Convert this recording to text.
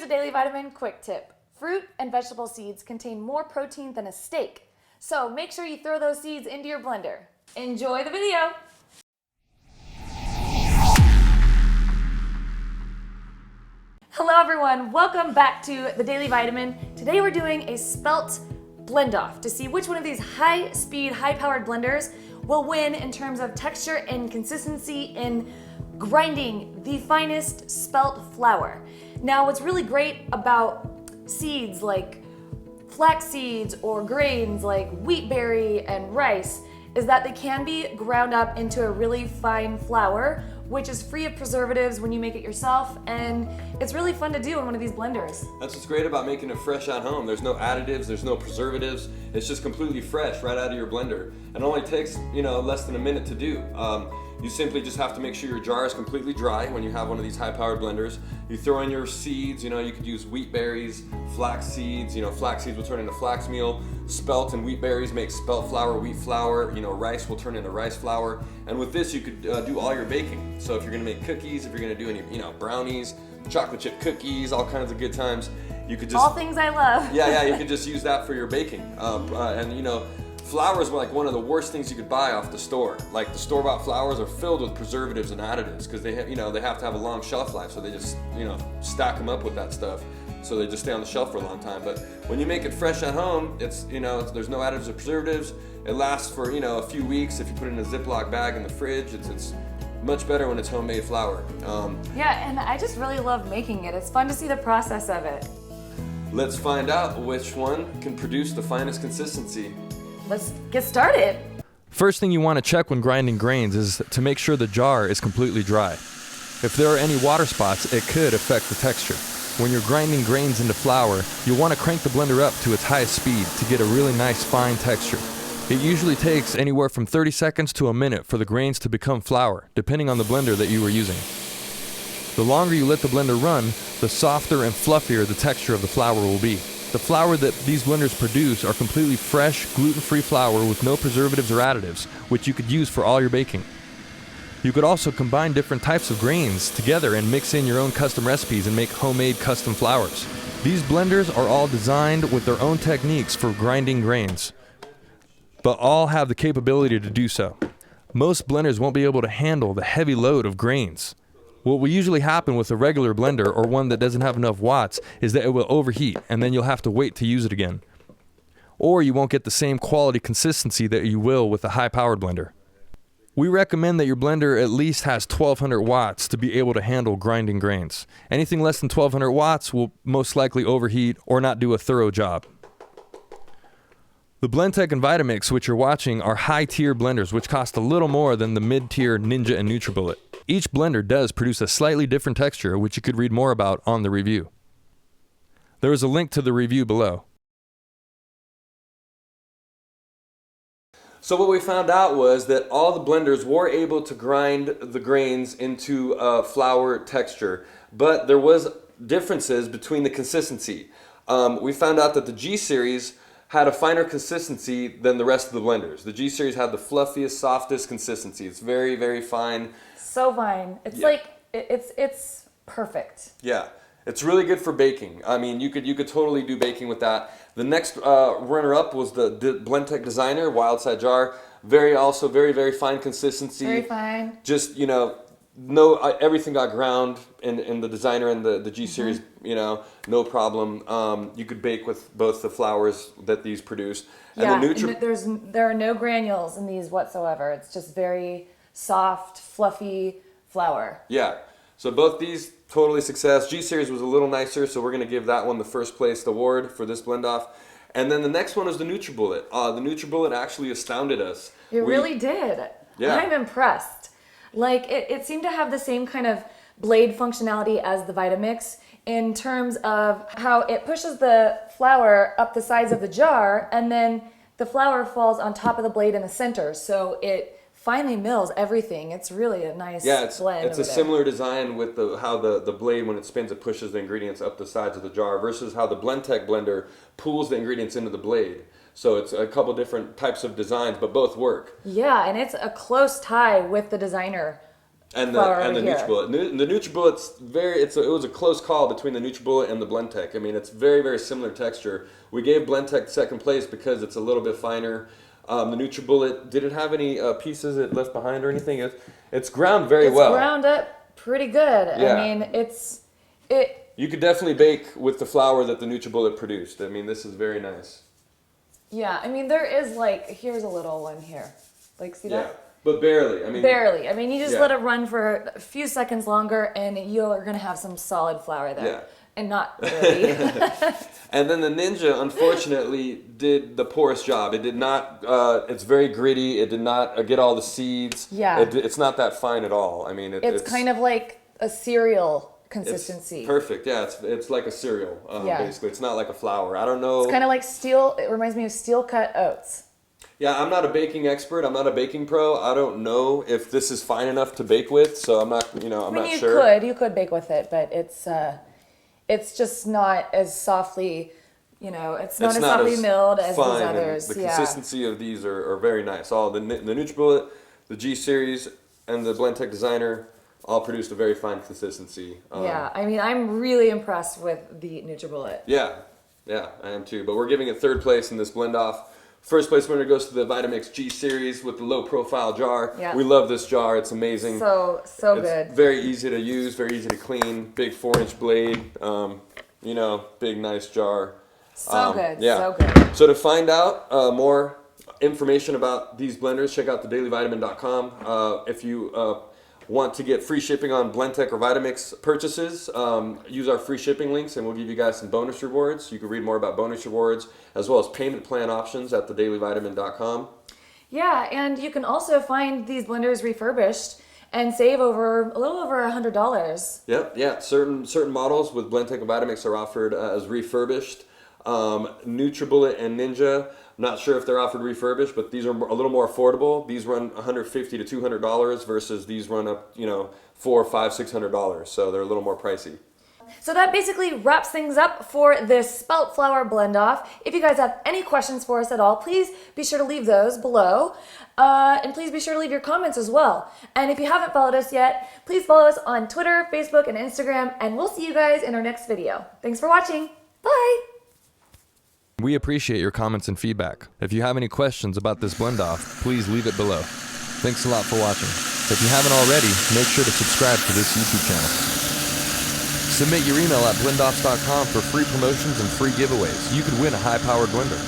Here's a daily vitamin quick tip. Fruit and vegetable seeds contain more protein than a steak, so make sure you throw those seeds into your blender. Enjoy the video! Hello everyone, welcome back to the Daily Vitamin. Today we're doing a spelt blend off to see which one of these high-speed, high-powered blenders will win in terms of texture and consistency in grinding the finest spelt flour. Now what's really great about seeds like flax seeds or grains like wheat berry and rice is that they can be ground up into a really fine flour, which is free of preservatives when you make it yourself, and it's really fun to do in one of these blenders. That's what's great about making it fresh at home. There's no additives, there's no preservatives. It's just completely fresh right out of your blender. It only takes, less than a minute to do. You simply just have to make sure your jar is completely dry when you have one of these high-powered blenders. You throw in your seeds, you could use wheat berries, flax seeds, flax seeds will turn into flax meal, spelt and wheat berries make spelt flour, wheat flour, rice will turn into rice flour. And with this you could do all your baking. So if you're gonna make cookies, if you're gonna do any, brownies, chocolate chip cookies, all kinds of good times, you could just... All things I love. Yeah, you could just use that for your baking. Flours were like one of the worst things you could buy off the store. Like the store-bought flours are filled with preservatives and additives because they have, they have to have a long shelf life, so they just, stack them up with that stuff, so they just stay on the shelf for a long time. But when you make it fresh at home, it's, there's no additives or preservatives. It lasts for, a few weeks. If you put it in a Ziploc bag in the fridge, it's much better when it's homemade flour. Yeah, and I just really love making it. It's fun to see the process of it. Let's find out which one can produce the finest consistency. Let's get started. First thing you want to check when grinding grains is to make sure the jar is completely dry. If there are any water spots, it could affect the texture. When you're grinding grains into flour, you'll want to crank the blender up to its highest speed to get a really nice fine texture. It usually takes anywhere from 30 seconds to a minute for the grains to become flour, depending on the blender that you are using. The longer you let the blender run, the softer and fluffier the texture of the flour will be. The flour that these blenders produce are completely fresh, gluten-free flour with no preservatives or additives, which you could use for all your baking. You could also combine different types of grains together and mix in your own custom recipes and make homemade custom flours. These blenders are all designed with their own techniques for grinding grains, but all have the capability to do so. Most blenders won't be able to handle the heavy load of grains. What will usually happen with a regular blender or one that doesn't have enough watts is that it will overheat and then you'll have to wait to use it again. Or you won't get the same quality consistency that you will with a high-powered blender. We recommend that your blender at least has 1200 watts to be able to handle grinding grains. Anything less than 1200 watts will most likely overheat or not do a thorough job. The Blendtec and Vitamix, which you're watching, are high-tier blenders which cost a little more than the mid-tier Ninja and Nutribullet. Each blender does produce a slightly different texture, which you could read more about on the review. There is a link to the review below. So what we found out was that all the blenders were able to grind the grains into a flour texture, but there was differences between the consistency. We found out that the G series had a finer consistency than the rest of the blenders. The G series had the fluffiest, softest consistency. It's very, very fine. So fine. It's like it's perfect. Yeah, it's really good for baking. I mean, you could totally do baking with that. The next runner-up was the Blendtec Designer Wildside jar. Very, very fine consistency. Very fine. Just everything got ground in the Designer and the G series. No problem. You could bake with both the flours that these produce. And there are no granules in these whatsoever. It's just very soft, fluffy flour. Yeah, so both these totally success. G series was a little nicer, so we're going to give that one the first place award for this blend off. And then the next one is the Nutribullet. The Nutribullet actually astounded us. It really did. Yeah. I'm impressed. Like it seemed to have the same kind of blade functionality as the Vitamix in terms of how it pushes the flour up the sides of the jar and then the flour falls on top of the blade in the center. So it finely mills everything. It's really a nice blend. It's a similar design with how the blade, when it spins, it pushes the ingredients up the sides of the jar versus how the Blendtec blender pulls the ingredients into the blade. So it's a couple different types of designs, but both work. Yeah, and it's a close tie with the Designer And flour the over here. Nutribullet. The Nutribullet's it was a close call between the Nutribullet and the Blendtec. I mean, it's very, very similar texture. We gave Blendtec second place because it's a little bit finer. The Nutribullet didn't have any pieces it left behind or anything. It's ground very well. It's ground up pretty good. Yeah. I mean, You could definitely bake with the flour that the Nutribullet produced. I mean, this is very nice. Yeah, I mean, there is like, here's a little one here. Like, see that? But barely. I mean, barely. I mean, you just let it run for a few seconds longer, and you're gonna have some solid flour there. Yeah. And not really. And then the Ninja, unfortunately, did the poorest job. It did not. It's very gritty. It did not get all the seeds. Yeah. It's not that fine at all. I mean, it's kind of like a cereal consistency. It's perfect. Yeah, it's like a cereal. Basically, it's not like a flour. I don't know. It's kind of like It reminds me of steel cut oats. Yeah, I'm not a baking expert. I'm not a baking pro. I don't know if this is fine enough to bake with. So I'm not. I'm not sure. You could bake with it, but it's just not as softly. It's not as softly milled as these others. The consistency of these are very nice. All the Nutribullet, the G series, and the Blendtec Designer all produced a very fine consistency. Yeah, I mean, I'm really impressed with the Nutribullet. Yeah, I am too. But we're giving it third place in this blend off. First place winner goes to the Vitamix G series with the low profile jar. Yeah. We love this jar. It's amazing. So good. It's very easy to use, very easy to clean. Big 4-inch blade. Big nice jar. So good. Yeah. So good. So to find out more information about these blenders, check out thedailyvitamin.com. If you want to get free shipping on Blendtec or Vitamix purchases, use our free shipping links and we'll give you guys some bonus rewards. You can read more about bonus rewards as well as payment plan options at thedailyvitamin.com. Yeah, and you can also find these blenders refurbished and save a little over $100. Yep, yeah. Certain models with Blendtec and Vitamix are offered as refurbished. Nutribullet and Ninja, not sure if they're offered refurbished, but these are a little more affordable. These run $150 to $200 versus these run up, $400, $500, $600. So they're a little more pricey. So that basically wraps things up for this spelt flour blend off. If you guys have any questions for us at all, please be sure to leave those below. And please be sure to leave your comments as well. And if you haven't followed us yet, please follow us on Twitter, Facebook, and Instagram. And we'll see you guys in our next video. Thanks for watching. Bye. We appreciate your comments and feedback. If you have any questions about this blend-off, please leave it below. Thanks a lot for watching. If you haven't already, make sure to subscribe to this YouTube channel. Submit your email at blendoffs.com for free promotions and free giveaways. You could win a high-powered blender.